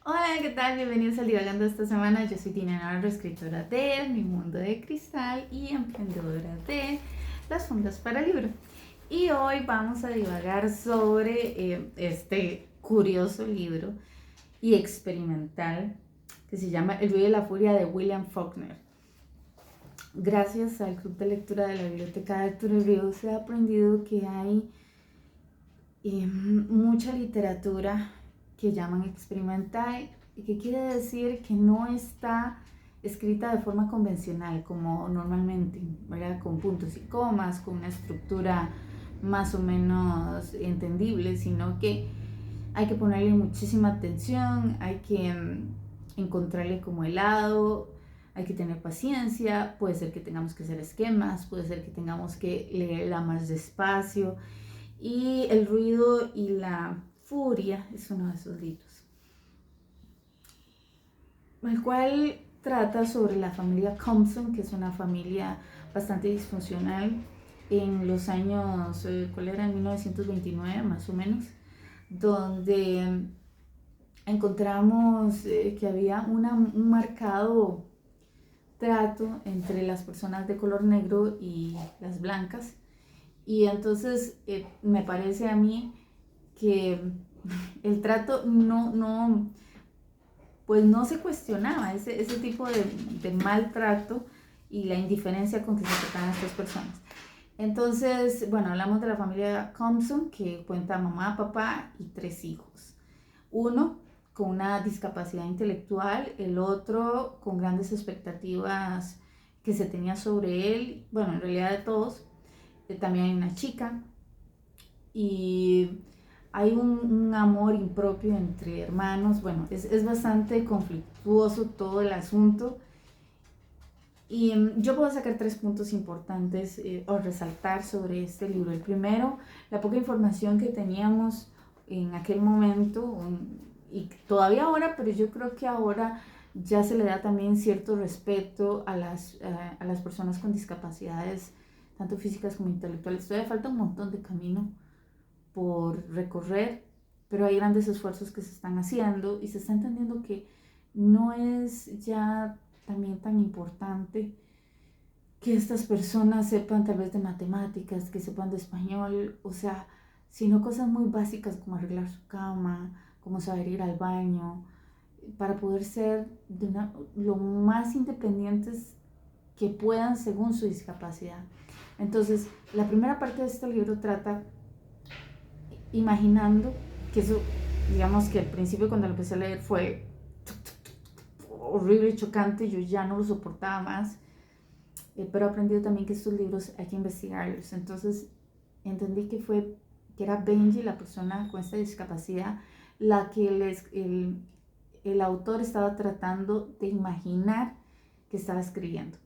Hola, ¿qué tal? Bienvenidos al Divagando esta semana. Yo soy Tina Navarro, escritora de Mi Mundo de Cristal y emprendedora de las fundas para libro. Y hoy vamos a divagar sobre este curioso libro y experimental que se llama El Río y la Furia de William Faulkner. Gracias al club de lectura de la Biblioteca de Arturo Ríos he aprendido que hay mucha literatura que llaman experimental y que quiere decir que no está escrita de forma convencional como normalmente, ¿verdad? Con puntos y comas, con una estructura más o menos entendible, sino que hay que ponerle muchísima atención, hay que encontrarle como el lado, hay que tener paciencia, puede ser que tengamos que hacer esquemas, puede ser que tengamos que leerla más despacio, y El ruido y la furia es uno de esos libros, el cual trata sobre la familia Compson, que es una familia bastante disfuncional en los años, ¿cuál era? En 1929 más o menos, donde encontramos que había un marcado trato entre las personas de color negro y las blancas. Y entonces me parece a mí que el trato pues no se cuestionaba ese tipo de maltrato y la indiferencia con que se trataban a estas personas. Entonces, bueno, hablamos de la familia Compson, que cuenta mamá, papá y tres hijos. Uno con una discapacidad intelectual, el otro con grandes expectativas que se tenía sobre él, bueno, en realidad de todos. También hay una chica y hay un amor impropio entre hermanos. Bueno, es bastante conflictuoso todo el asunto. Y yo puedo sacar tres puntos importantes o resaltar sobre este libro. El primero, la poca información que teníamos en aquel momento y todavía ahora, pero yo creo que ahora ya se le da también cierto respeto a las personas con discapacidades, tanto físicas como intelectuales. Todavía falta un montón de camino por recorrer, pero hay grandes esfuerzos que se están haciendo y se está entendiendo que no es ya también tan importante que estas personas sepan tal vez de matemáticas, que sepan de español, o sea, sino cosas muy básicas como arreglar su cama, como saber ir al baño, para poder ser lo más independientes que puedan según su discapacidad. Entonces, la primera parte de este libro trata imaginando que eso, digamos que al principio cuando lo empecé a leer fue horrible, chocante, yo ya no lo soportaba más, pero he aprendido también que estos libros hay que investigarlos. Entonces entendí que era Benji, la persona con esta discapacidad, la que el autor estaba tratando de imaginar que estaba escribiendo.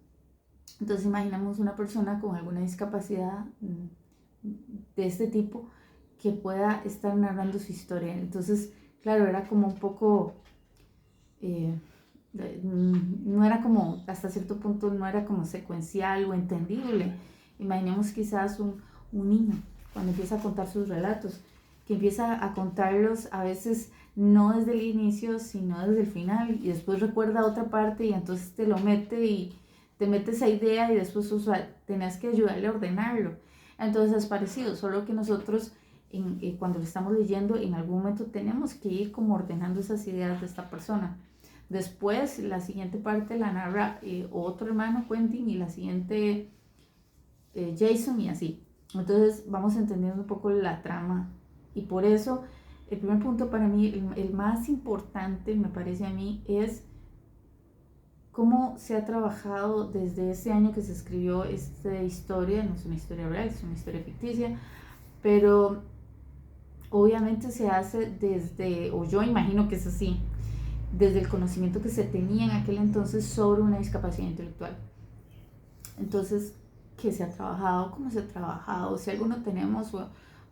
Entonces imaginamos una persona con alguna discapacidad de este tipo que pueda estar narrando su historia. Entonces, claro, era como un poco, eh, no era como, hasta cierto punto no era como secuencial o entendible. Imaginemos quizás un niño cuando empieza a contar sus relatos, que empieza a contarlos a veces no desde el inicio, sino desde el final, y después recuerda otra parte y entonces te lo mete y te mete esa idea y después tenés que ayudarle a ordenarlo. Entonces es parecido, solo que nosotros cuando lo estamos leyendo en algún momento tenemos que ir como ordenando esas ideas de esta persona. Después la siguiente parte la narra otro hermano, Quentin, y la siguiente Jason, y así. Entonces vamos entendiendo un poco la trama y por eso el primer punto para mí, el más importante me parece a mí, es cómo se ha trabajado desde ese año que se escribió esta historia. No es una historia real, es una historia ficticia, pero obviamente se hace desde, o yo imagino que es así, desde el conocimiento que se tenía en aquel entonces sobre una discapacidad intelectual. Entonces, ¿qué se ha trabajado? ¿Cómo se ha trabajado? Si alguno tenemos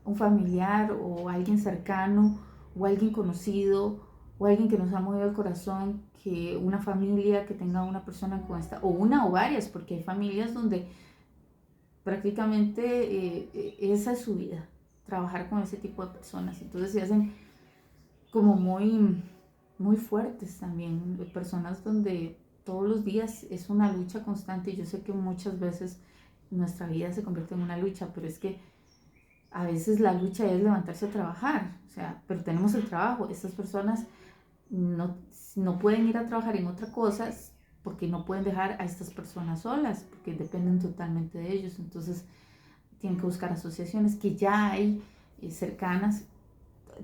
un familiar o alguien cercano o alguien conocido o alguien que nos ha movido el corazón, que una familia que tenga una persona con esta, o una o varias, porque hay familias donde prácticamente esa es su vida, trabajar con ese tipo de personas. Entonces se hacen como muy muy fuertes también, personas donde todos los días es una lucha constante. Yo sé que muchas veces nuestra vida se convierte en una lucha, pero es que a veces la lucha es levantarse a trabajar, o sea, pero tenemos el trabajo. Estas personas no, no pueden ir a trabajar en otra cosa porque no pueden dejar a estas personas solas, porque dependen totalmente de ellos. Entonces tienen que buscar asociaciones que ya hay cercanas.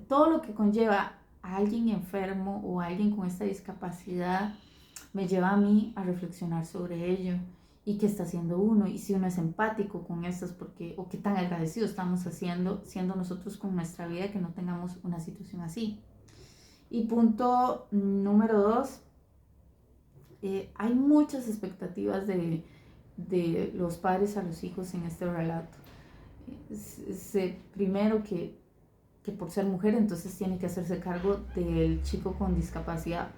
Todo lo que conlleva a alguien enfermo o a alguien con esta discapacidad me lleva a mí a reflexionar sobre ello y qué está haciendo uno y si uno es empático con estas porque o qué tan agradecido estamos haciendo siendo nosotros con nuestra vida que no tengamos una situación así. Y punto número 2, hay muchas expectativas de los padres a los hijos en este relato. Primero que por ser mujer entonces tiene que hacerse cargo del chico con discapacidad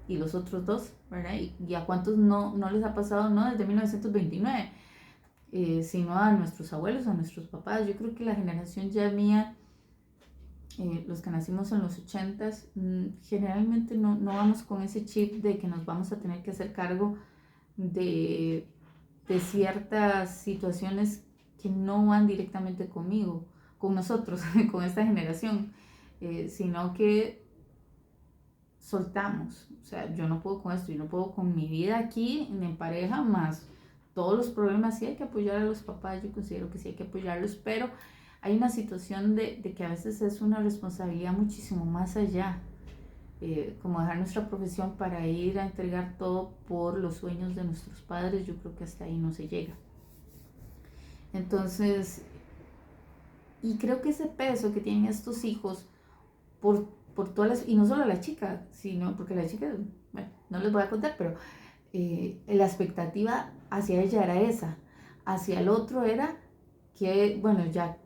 y los otros dos, ¿verdad? Y a cuántos no les ha pasado, no desde 1929, sino a nuestros abuelos, a nuestros papás. Yo creo que la generación ya mía, los que nacimos en los 80s, generalmente no vamos con ese chip de que nos vamos a tener que hacer cargo de, de ciertas situaciones que no van directamente conmigo, con nosotros, con esta generación, sino que soltamos. O sea, yo no puedo con esto, yo no puedo con mi vida aquí en pareja, más todos los problemas. Sí hay que apoyar a los papás, yo considero que sí hay que apoyarlos, pero hay una situación de que a veces es una responsabilidad muchísimo más allá, como dejar nuestra profesión para ir a entregar todo por los sueños de nuestros padres. Yo creo que hasta ahí no se llega. Entonces, y creo que ese peso que tienen estos hijos por todas las, y no solo la chica, sino porque la chica, bueno, no les voy a contar, pero la expectativa hacia ella era esa, hacia el otro era que, bueno, ya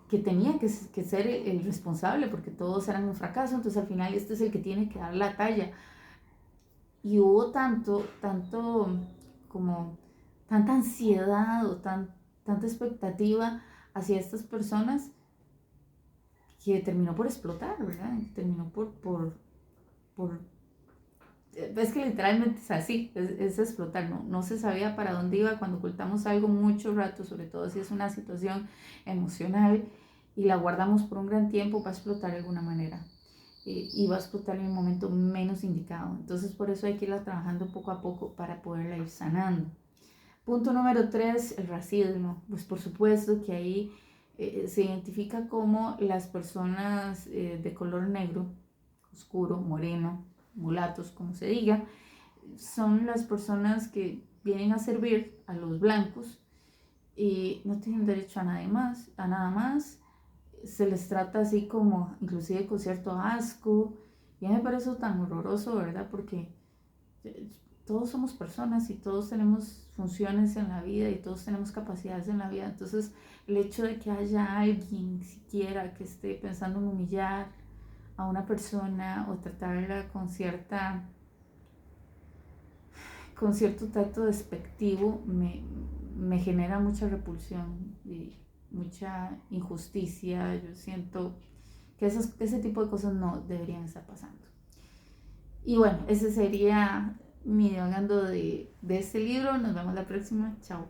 que tenía que ser el responsable porque todos eran un fracaso, entonces al final este es el que tiene que dar la talla. Y hubo tanto como tanta ansiedad o tanta expectativa hacia estas personas que terminó por explotar, ¿verdad? Terminó por es que literalmente es así, es explotar, no se sabía para dónde iba cuando ocultamos algo mucho rato, sobre todo si es una situación emocional y la guardamos por un gran tiempo, va a explotar de alguna manera, y va a explotar en el momento menos indicado. Entonces por eso hay que irla trabajando poco a poco para poderla ir sanando. Punto número 3, el racismo. Pues por supuesto que ahí se identifica como las personas de color negro, oscuro, moreno, mulatos, como se diga, son las personas que vienen a servir a los blancos y no tienen derecho a nada más. Se les trata así como, inclusive con cierto asco. Y a mí me parece tan horroroso, ¿verdad? Porque todos somos personas y todos tenemos funciones en la vida y todos tenemos capacidades en la vida. Entonces, el hecho de que haya alguien siquiera que esté pensando en humillar a una persona o tratarla con cierto trato despectivo me genera mucha repulsión y mucha injusticia. Yo siento que ese tipo de cosas no deberían estar pasando. Y bueno, ese sería mi divagando de este libro. Nos vemos la próxima. Chao.